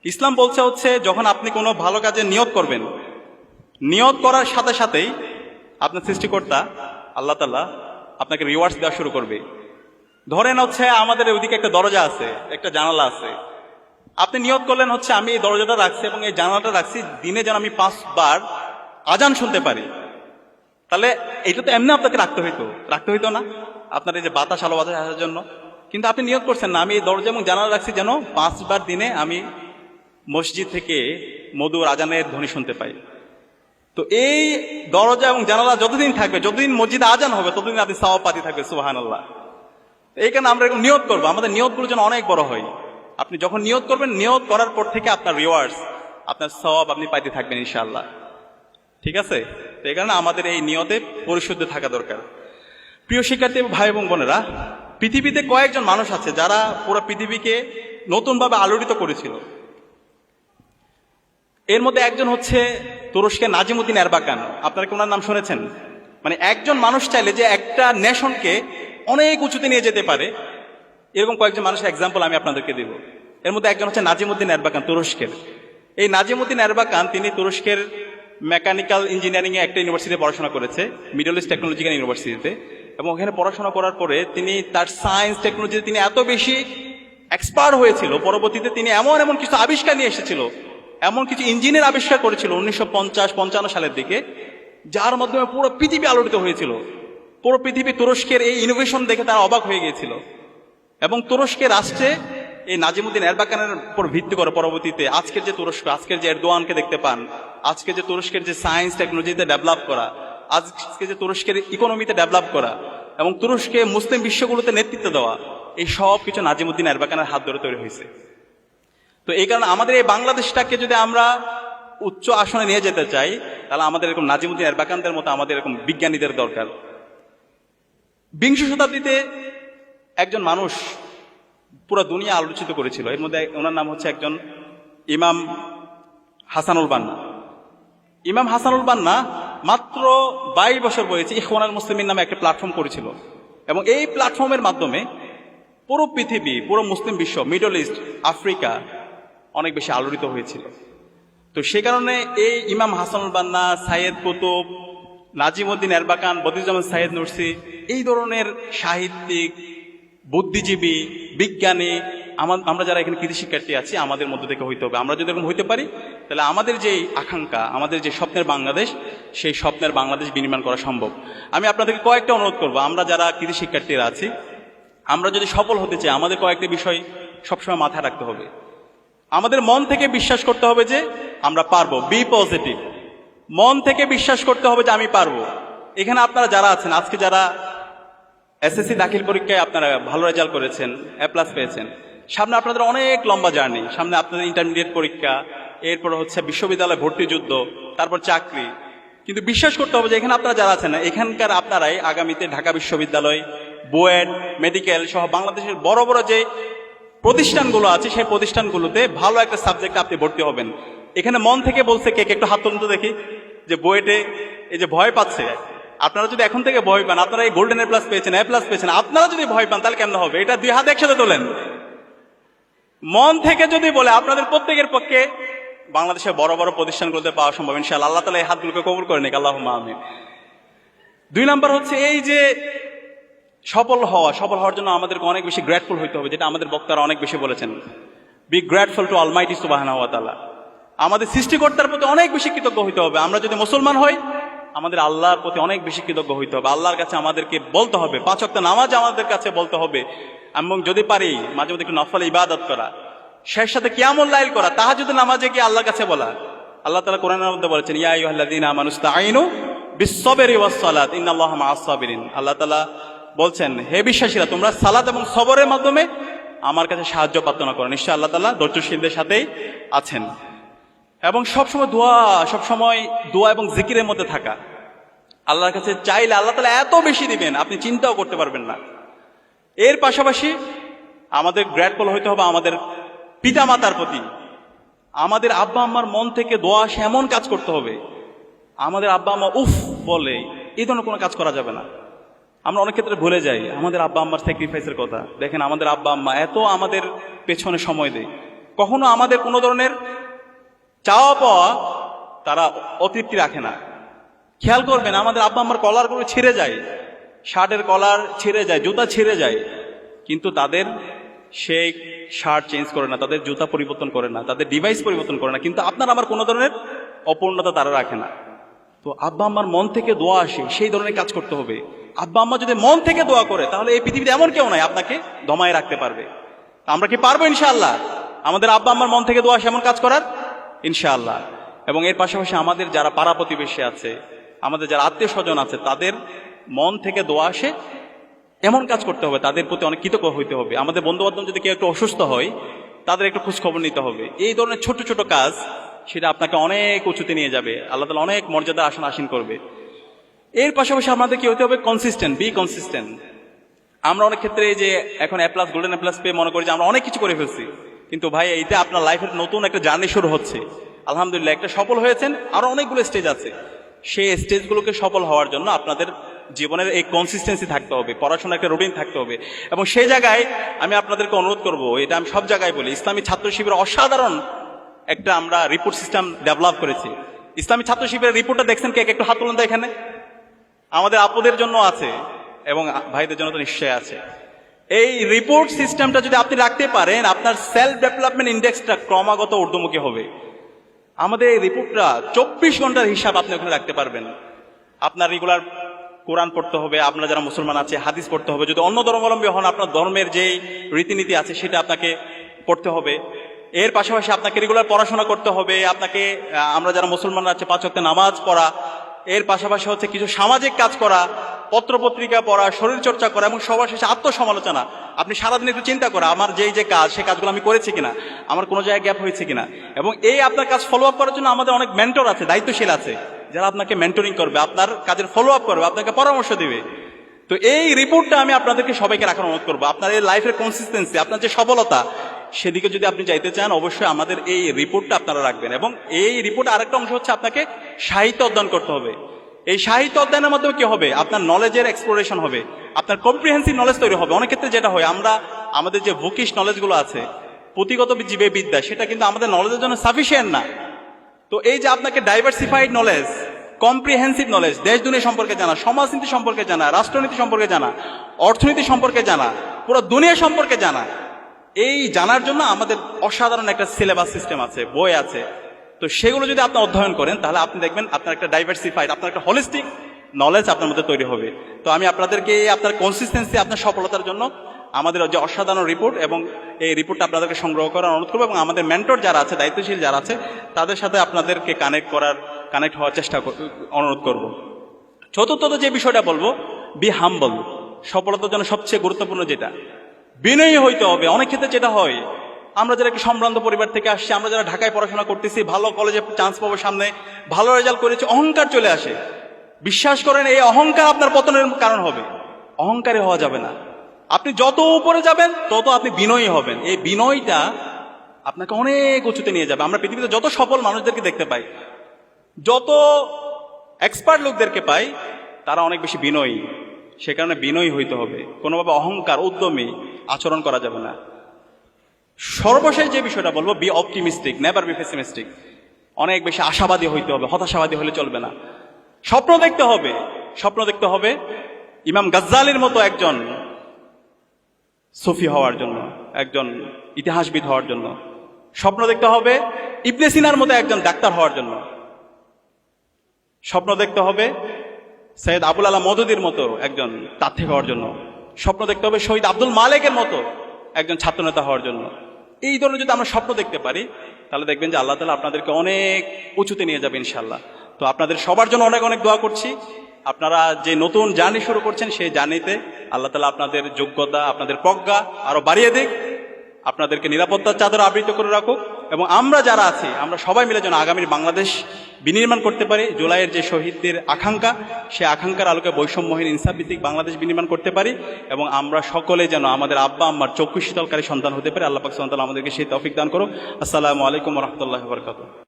ইসলাম বলছে হচ্ছে যখন আপনি কোনো ভালো কাজে নিয়ত করবেন, নিয়ত করার সাথে সাথেই আপনার সৃষ্টিকর্তা আল্লাহ তাআলা আপনাকে রিওয়ার্ডস দেওয়া শুরু করবে। ধরেন হচ্ছে আমাদের ওইদিকে একটা দরজা আছে, একটা জানালা আছে। আপনি নিয়ত করলেন হচ্ছে আমি এই দরজাটা রাখছি এবং এই জানালাটা রাখছি দিনে যেন আমি 5 বার আজান শুনতে পারি। তাহলে এটা তো এমনি আপনাকে রাখতে হইতো না, আপনার এই যে বাতাস, আলো বাতাস আসার জন্য। কিন্তু আপনি নিয়ত করছেন না আমি এই দরজা এবং জানালা রাখছি যেন 5 বার দিনে আমি মসজিদ থেকে মধুর আজানের ধ্বনি শুনতে পাই। তো এই দরজা এবং জানালা যতদিন থাকবে, যতদিন মসজিদে আজান হবে, ততদিন আপনি সওয়াব পাতি থাকবে। সুবহানাল্লাহ। এই কারণে আমরা এরকম নিয়ত করবো, আমাদের নিয়তগুলো যেন অনেক বড় হয়। আপনি যখন নিয়ত করবেন, নিয়ত করার পর থেকে আপনার রিওয়ার্ডস, আপনার সওয়াব আপনি পাইতে থাকবেন ইনশাআল্লাহ। ঠিক আছে? তো এই কারণে আমাদের এই নিয়তে পরিশুদ্ধ থাকা দরকার। প্রিয় শিক্ষার্থী ভাই এবং বোনেরা, পৃথিবীতে কয়েকজন মানুষ আছে যারা পুরো পৃথিবীকে নতুনভাবে আলোড়িত করেছিল। এর মধ্যে একজন হচ্ছে তুরস্কের নাজিমুদ্দিন এরবাকান। আপনারা কি ওনার নাম শুনেছেন? মানে একজন মানুষ চাইলে যে একটা নেশনকে অনেক উঁচুতে নিয়ে যেতে পারে, এরকম কয়েকজন মানুষের এক্সাম্পল আমি আপনাদেরকে দেব। এর মধ্যে একজন হচ্ছে নাজিমুদ্দিন এরবাকান, তুরস্কের। এই নাজিমুদ্দিন এরবাকান তিনি তুরস্কের মেকানিক্যাল ইঞ্জিনিয়ারিং এ একটা ইউনিভার্সিটিতে পড়াশোনা করেছে, মিডল ইস্ট টেকনোলজিক্যাল ইউনিভার্সিটিতে। এবং ওখানে পড়াশোনা করার পরে তিনি তার সায়েন্স টেকনোলজিতে তিনি এত বেশি এক্সপার্ট হয়েছিল, পরবর্তীতে তিনি এমন কিছু আবিষ্কার নিয়ে এসেছিল, এমন কিছু ইঞ্জিনের আবিষ্কার করেছিল 1950-55 সালের দিকে, যার মাধ্যমে পুরো পৃথিবী আলোড়িত হয়েছিল। পুরো পৃথিবী তুরস্কের এই ইনোভেশন দেখে তারা অবাক হয়ে গিয়েছিল। এবং তুরস্কের রাষ্ট্রে এই নাজিমুদ্দিন এরবাকানের উপর ভিত্তি করে পরবর্তীতে আজকের যে তুরস্ক, আজকের যে এরদোয়ানকে দেখতে পান, আজকে যে তুরস্কের যে সায়েন্স টেকনোলজিতে ডেভেলপ করা, আজকে যে তুরস্কের ইকোনমিতে ডেভেলপ করা এবং তুরস্কে মুসলিম বিশ্বগুলোতে নেতৃত্ব দেওয়া, এই সব কিছু নাজিমুদ্দিন এরবাকানের হাত ধরে তৈরি হয়েছে। তো এই কারণে আমাদের এই বাংলাদেশটাকে যদি আমরা উচ্চ আসনে নিয়ে যেতে চাই, তাহলে আমাদের এরকম নাজিমুদ্দিন এরবাকানদের মতো আমাদের এরকম বিজ্ঞানীদের দরকার। বিংশ শতাব্দীতে একজন মানুষ পুরো দুনিয়া আলোচিত করেছিল। এর মধ্যে ওনার নাম হচ্ছে একজন ইমাম হাসানুল বান্না। ইমাম হাসানুল বান্না মাত্র 22 বছর বয়সে ইখওয়ানুল মুসলিমিন নামে একটা প্ল্যাটফর্ম করেছিল। এবং এই প্ল্যাটফর্মের মাধ্যমে পুরো পৃথিবী, পুরো মুসলিম বিশ্ব, মিডল ইস্ট, আফ্রিকা অনেক বেশি আলোড়িত হয়েছিল। তো সে কারণে এই ইমাম হাসানুল বান্না, সাইয়েদ কুতুব, নাজিমুদ্দিন এরবাকান, বদিউজ্জামান সাইয়েদ নুরসি, এই ধরনের সাহিত্যিক, বুদ্ধিজীবী, বিজ্ঞানী, আমরা যারা এখানে কৃতি শিক্ষার্থী আছি, আমাদের মধ্য থেকে হইতে হবে। আমরা যদি এরকম হইতে পারি, তাহলে আমাদের যে আকাঙ্ক্ষা, আমাদের যে স্বপ্নের বাংলাদেশ, সেই স্বপ্নের বাংলাদেশ বিনির্মাণ করা সম্ভব। আমি আপনাদেরকে কয়েকটা অনুরোধ করবো, আমরা যারা কৃতি শিক্ষার্থীরা আছি, আমরা যদি সফল হতে চাই, আমাদের কয়েকটা বিষয় সবসময় মাথায় রাখতে হবে। আমাদের মন থেকে বিশ্বাস করতে হবে যে আমরা পারবো। Be positive. মন থেকে বিশ্বাস করতে হবে যে আমি পারবো। এখানে আপনারা যারা আছেন, আজকে যারা এসএসসি দাখিল পরীক্ষায় আপনারা ভালো রেজাল্ট করেছেন, A+ পেয়েছেন, সামনে আপনাদের অনেক লম্বা জার্নি, সামনে আপনাদের ইন্টারমিডিয়েট পরীক্ষা, এরপর হচ্ছে বিশ্ববিদ্যালয় ভর্তি যুদ্ধ, তারপর চাকরি। কিন্তু বিশ্বাস করতে হবে যে এখানে আপনারা যারা আছেন, এখানকার আপনারাই আগামীতে ঢাকা বিশ্ববিদ্যালয়, বুয়েট, মেডিকেল সহ বাংলাদেশের বড় বড় যে প্রতিষ্ঠানগুলো আছে, সেই প্রতিষ্ঠানগুলোতে ভালো একটা সাবজেক্টে আপনি ভর্তি হবেন। এখানে মন থেকে বলছে কে একটু হাত তুলুন তো দেখি, যে বুয়েটে এই যে ভয় পাচ্ছে, আপনারা যদি এখন থেকে ভয় পান, আপনারা এই গোল্ডেন A+ পেয়েছেন, A+ পেয়েছেন, আপনারা যদি ভয় পান তাহলে কেমন হবে? এটা 2 হাত একসাথে তোলেন। মন থেকে যদি বলে আপনাদের প্রত্যেকের পক্ষে বাংলাদেশের বড় বড় প্রতিষ্ঠানগুলোতে পাওয়া সম্ভব ইনশাআল্লাহ। আল্লাহ তাআলা এই হাতগুলোকে কবুল করে নিক, আল্লাহুম্মা আমিন। 2 নাম্বার হচ্ছে এই যে সফল হওয়ার জন্য আমাদেরকে অনেক বেশি গ্রেটফুল হইতে হবে, যেটা আমাদের বক্তারা অনেক বেশি বলেছেন। বি গ্রেটফুল টু অলমাইটি সুবহানাহু ওয়া তাআলা। আমাদের সৃষ্টিকর্তার প্রতি অনেক বেশি কৃতজ্ঞ হইতে হবে। আমরা যদি মুসলমান হই, আমাদের আল্লাহর প্রতি অনেক বেশি কৃতজ্ঞ হইতে হবে। আল্লাহর কাছে আমাদেরকে বলতে হবে, 5 ওয়াক্ত নামাজ আমাদের কাছে বলতে হবে, এবং যদি পারি মাঝে মধ্যে একটু নফল ইবাদত করা, শেষ সাথে কিয়ামুল লাইল করা, তাহাজ্জুদের নামাজে গিয়ে আল্লাহর কাছে বলা। আল্লাহ তাআলা কোরআনের মধ্যে বলেছেন, ইয়া আইয়ুহাল্লাযীনা আমানু ইসতাঈনু বিস-সাবরি ওয়াস-সালাত ইন্নাল্লাহা মা'আস-সাবিরিন। আল্লাহ তাআলা বলছেন, হে বিশ্বাসীরা, তোমরা সালাত এবং সবরের মাধ্যমে আমার কাছে সাহায্য প্রার্থনা করো, নিশ্চয় আল্লাহ তাআলা ধৈর্যশীলদের সাথেই আছেন। এবং সবসময় দোয়া এবং জিকিরের মধ্যে থাকা। আল্লাহর কাছে চাইলে আল্লাহ তাআলা এত বেশি দিবেন, আপনি চিন্তাও করতে পারবেন না। এর পাশাপাশি আমাদের গ্রেটফুল হইতে হবে আমাদের পিতা মাতার প্রতি। আমাদের আব্বা আম্মার মন থেকে দোয়া আসে এমন কাজ করতে হবে। আমাদের আব্বা আম্মা উফ বলে, এই ধরনের কোনো কাজ করা যাবে না। আমরা অনেক ক্ষেত্রে ভুলে যাই আমাদের আব্বা আম্মার স্যাক্রিফাইসের কথা। দেখেন, আমাদের আব্বা আম্মা এত আমাদের পেছনে সময় দেয়, কখনো আমাদের কোনো ধরনের চাওয়া পাওয়া তারা অতৃপ্তি রাখে না। খেয়াল করবেন, আমাদের আব্বা আমার কলারগুলো ছিঁড়ে যায়, শার্টের কলার ছিঁড়ে যায়, জুতা ছিঁড়ে যায়, কিন্তু তাদের সেই শার্ট চেঞ্জ করে না, তাদের জুতা পরিবর্তন করে না, তাদের ডিভাইস পরিবর্তন করে না। কিন্তু আপনার আমার কোনো ধরনের অপূর্ণতা তারা রাখে না। তো আব্বা আম্মার মন থেকে দোয়া আসে, সেই ধরনের কাজ করতে হবে। আব্বা আম্মা যদি মন থেকে দোয়া করে, তাহলে এই পৃথিবীতে এমন কেউ নাই আপনাকে দমায় রাখতে পারবে। আমরা কি পারবো ইনশাআল্লাহ আমাদের আব্বা আম্মার মন থেকে দোয়া আসে এমন কাজ করার? ইনশাআল্লাহ। এবং এর পাশাপাশি আমাদের যারা পাড়া প্রতিবেশী আছে, আমাদের যারা আত্মীয় স্বজন আছে, তাদের মন থেকে দোয়া আসে এমন কাজ করতে হবে, তাদের প্রতি অনেক কৃতজ্ঞ হইতে হবে। আমাদের বন্ধু বান্ধব যদি কেউ একটু অসুস্থ হয়, তাদের একটু খোঁজ খবর নিতে হবে। এই ধরনের ছোট ছোট কাজ, সেটা আপনাকে অনেক উঁচুতে নিয়ে যাবে, আল্লাহ তাআলা অনেক মর্যাদা আসীন করবে। এর পাশাপাশি আমাদের কি হতে হবে? Consistent, B consistent. আমরা অনেক ক্ষেত্রে এই যে এখন A+, গোল্ডেন A+ পেয়ে মনে করি যে আমরা অনেক কিছু করে ফেলছি, কিন্তু ভাই এইটা আপনার লাইফের নতুন একটা জার্নি শুরু হচ্ছে। আলহামদুলিল্লাহ একটা সফল হয়েছেন, আরো অনেকগুলো স্টেজ আছে। সেই স্টেজগুলোকে সফল হওয়ার জন্য আপনাদের জীবনের এই কনসিস্টেন্সি থাকতে হবে, পড়াশোনার একটা রুটিন থাকতে হবে। এবং সেই জায়গায় আমি আপনাদেরকে অনুরোধ করব, এটা আমি সব জায়গায় বলি, ইসলামী ছাত্র শিবির অসাধারণ একটা আমরা রিপোর্ট সিস্টেম ডেভেলপ করেছি। ইসলামী ছাত্র শিবিরের রিপোর্টটা দেখছেন কে? একটু হাত তুলুন তো এখানে। আমাদের আপুদের জন্য আছে এবং ভাইদের জন্য তো নিশ্চয়ই আছে। এই রিপোর্ট সিস্টেমটা যদি আপনি রাখতে পারেন, আপনার সেলফ ডেভেলপমেন্ট ইন্ডেক্সটা ক্রমাগত ঊর্ধ্বমুখী হবে। আমাদের এই রিপোর্টটা 24 ঘন্টার হিসাব আপনি ওখানে রাখতে পারবেন। আপনার রেগুলার কোরআন পড়তে হবে, আপনারা যারা মুসলমান আছে হাদিস পড়তে হবে, যদি অন্য ধর্মাবলম্বী হন আপনার ধর্মের যেই রীতিনীতি আছে সেটা আপনাকে পড়তে হবে। এর পাশাপাশি আপনাকে রেগুলার পড়াশোনা করতে হবে, আপনাকে আমরা যারা মুসলমান আছে 5 ওয়াক্ত নামাজ পড়া, এর পাশাপাশি হচ্ছে কিছু সামাজিক কাজ করা, পত্রপত্রিকা পড়া, শরীর চর্চা করা, এবং সবার শেষে আত্মসমালোচনা। আপনি সারাদিন একটু চিন্তা করা, আমার যে কাজ, সেই কাজগুলো আমি করেছি কিনা, আমার কোনো জায়গায় গ্যাপ হয়েছে কিনা। এবং এই আপনার কাজ ফলো আপ করার জন্য আমাদের অনেক মেন্টর আছে, দায়িত্বশীল আছে, যারা আপনাকে মেন্টরিং করবে, আপনার কাজের ফলো আপ করবে, আপনাকে পরামর্শ দিবে। তো এই রিপোর্টটা আমি আপনাদেরকে সবাইকে রাখার অনুরোধ করবো। আপনার এই লাইফের কনসিস্টেন্সি, আপনার যে সফলতা, সেদিকে যদি আপনি যাইতে চান, অবশ্যই আমাদের এই রিপোর্টটা আপনারা রাখবেন। এবং এই রিপোর্ট আরেকটা অংশ হচ্ছে আপনাকে সাহিত্য অধ্যয়ন করতে হবে। এই সাহিত্য অধ্যয়নের মাধ্যমে কি হবে? আপনার নলেজের এক্সপ্লোরেশন হবে, আপনার কম্প্রিহেন্সিভ নলেজ তৈরি হবে। অনেক ক্ষেত্রে যেটা হয়, আমরা আমাদের যে বুকিশ নলেজগুলো আছে, পুঁথিগত জীবে বিদ্যা, সেটা কিন্তু আমাদের নলেজের জন্য সাফিসিয়েন্ট না। তো এই যে আপনাকে ডাইভার্সিফাইড নলেজ, কম্প্রিহেন্সিভ নলেজ, দেশ দুনিয়া সম্পর্কে জানা, সমাজনীতি সম্পর্কে জানা, রাষ্ট্রনীতি সম্পর্কে জানা, অর্থনীতি সম্পর্কে জানা, পুরো দুনিয়া সম্পর্কে জানা, এই জানার জন্য আমাদের অসাধারণ একটা সিলেবাস সিস্টেম আছে, বই আছে। তো সেগুলো যদি আপনি অধ্যয়ন করেন, তাহলে আপনি দেখবেন আপনার একটা ডাইভার্সিফাইড, আপনার একটা হলিস্টিক নলেজ আপনার মধ্যে তৈরি হবে। তো আমি আপনাদেরকে আপনার কনসিস্টেন্সি, আপনার সফলতার জন্য আমাদের যে অসাধারণ রিপোর্ট, এবং এই রিপোর্টটা আপনাদেরকে সংগ্রহ করার অনুরোধ করবো, এবং আমাদের মেন্টর যারা আছে, দায়িত্বশীল যারা আছে, তাদের সাথে আপনাদেরকে কানেক্ট হওয়ার চেষ্টা অনুরোধ করব। চতুর্থত যে বিষয়টা বলবো, বি হাম্বল। সফলতার জন্য সবচেয়ে গুরুত্বপূর্ণ যেটা, বিনয়ী হইতে হবে। অনেক ক্ষেত্রে যেটা হয়, আমরা যারা একটু সম্ভ্রান্ত পরিবার থেকে আসছি, আমরা যারা ঢাকায় পড়াশোনা করতেছি, ভালো কলেজে চান্স পাবো সামনে, ভালো রেজাল্ট করেছি, অহংকার চলে আসে। বিশ্বাস করেন, এই অহংকার আপনার পতনের কারণ হবে। অহংকারী হওয়া যাবে না। আপনি যত উপরে যাবেন তত আপনি বিনয়ী হবেন। এই বিনয়টা আপনাকে অনেক উঁচুতে নিয়ে যাবে। আমরা পৃথিবীতে যত সফল মানুষদেরকে দেখতে পাই, যত এক্সপার্ট লোকদেরকে পাই, তারা অনেক বেশি বিনয়ী। সে কারণে বিনয়ী হইতে হবে, কোনোভাবে অহংকার, উদ্যমী আচরণ করা যাবে না। সর্বশেষ যে বিষয়টা বলবো, B optimistic, never be pessimistic. অনেক বেশি আশাবাদী হইতে হবে, হতাশাবাদী হলে চলবে না। স্বপ্ন দেখতে হবে, স্বপ্ন দেখতে হবে ইমাম গাজ্জালির মতো একজন সুফি হওয়ার জন্য, একজন ইতিহাসবিদ হওয়ার জন্য। স্বপ্ন দেখতে হবে ইবনে সিনার মতো একজন ডাক্তার হওয়ার জন্য। স্বপ্ন দেখতে হবে সৈয়দ আবুল আলা মওদুদির মতো একজন তাত্ত্বিক হওয়ার জন্য। স্বপ্ন দেখতে হবে শহীদ আব্দুল মালেকের মতো একজন ছাত্রনেতা হওয়ার জন্য। এই ধরনের যদি আমরা স্বপ্ন দেখতে পারি, তাহলে দেখবেন যে আল্লাহ তাআলা আপনাদেরকে অনেক উঁচুতে নিয়ে যাবে ইনশাআল্লাহ। তো আপনাদের সবার জন্য অনেক অনেক দোয়া করছি। আপনারা যে নতুন জার্নি শুরু করছেন, সেই জার্নিতে আল্লাহ তাআলা আপনাদের যোগ্যতা, আপনাদের প্রজ্ঞা আরো বাড়িয়ে দিক, আপনাদেরকে নিরাপত্তার চাদর আবৃত করে রাখুক, এবং আমরা যারা আছি, আমরা সবাই মিলে যেন আগামীর বাংলাদেশ বিনির্মাণ করতে পারি। জুলাইয়ের যে শহীদদের আকাঙ্ক্ষা, সেই আকাঙ্ক্ষার আলোকে বৈষম্যহীন ইনসাফ ভিত্তিক বাংলাদেশ বিনির্মাণ করতে পারি, এবং আমরা সকলে যেন আমাদের আব্বা আম্মার চক্ষু শীতলকারী সন্তান হতে পারি। আল্লাহ পাক সুবহানাহু ওয়া তাআলা আমাদেরকে সেই তৌফিক দান করুন। আসসালামু আলাইকুম ওয়া রাহমাতুল্লাহি ওয়া বারাকাতুহু।